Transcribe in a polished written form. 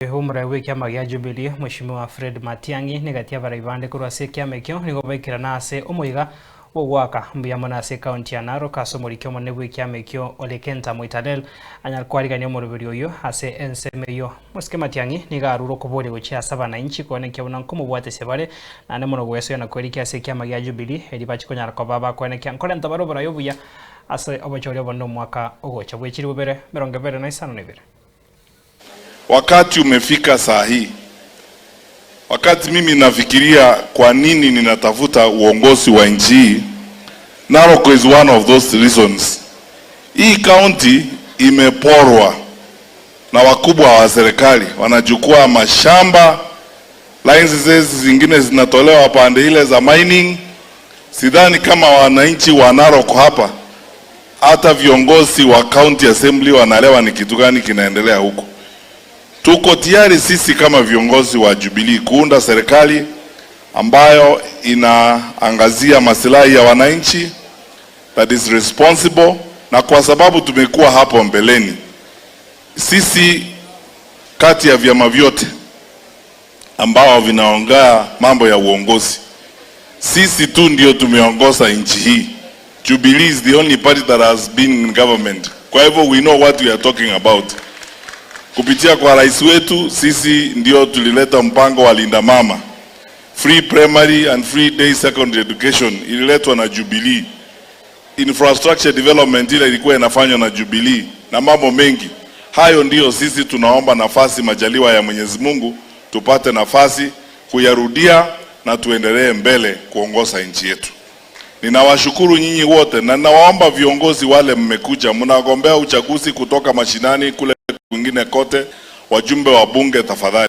Humra w'ikiama gĩa Jubilee Mheshimiwa Fred Matiang'i nigatia baraibande kurwase kiama ekio nigobaikira nase umuiga wo gwaka mbiyamo nase kaunti ya Narok asomorikio monne w'ikiama ekio Ole Kenta Moitalel anyal kwarigania omoroberi oyo ase ensemeyo Muske Matiang'i nigaruro kubore gochia abananchi kwanekio bunanko mubwate sebare nane mono gweso na kwerikia ase kiama gĩa Jubilee eribachikonyara kobaba kwanekio nkorenta barobora yobuya ase obochorio bono mwaka ogocha bwechiri bubere 252. Wakati umefika saa hii, wakati mimi nafikiria kwa nini ninatafuta uongozi wa nchi hii, Narok is one of those reasons. Hii county imeporwa na wakubwa wa serikali, wanachukua mashamba, licenses zingine zinatolewa pande ile za mining. Sidhani kama wananchi wa Narok hapa, hata viongozi wa county assembly wanaelewa ni kitu gani kinaendelea huko. Tuko tayari sisi kama viongozi wa Jubilee kuunda serikali ambayo inaangazia maslahi ya wananchi, that is responsible, na kwa sababu tumekuwa hapo mbeleni, sisi kati ya vyama vyote ambao vinaongea mambo ya uongozi, sisi tu ndio tumeongoza nchi hii. Jubilee is the only party that has been in government. Kwa hivyo we know what we are talking about. Kupitia kwa rais wetu, sisi ndio tulileta mpango wa Linda Mama. Free primary and free day secondary education ililetwa na Jubilee. Infrastructure development ile ilikuwa inafanywa na Jubilee na mambo mengi. Hayo ndio sisi tunaomba nafasi, majaliwa ya Mwenyezi Mungu, tupate nafasi kuyarudia na tuendelee mbele kuongoza nchi yetu. Ninawashukuru nyinyi wote na nawaomba viongozi wale mmekuja, mnagombea uchaguzi kutoka mashinani kule kwingine kote, wajumbe wa bunge tafadhali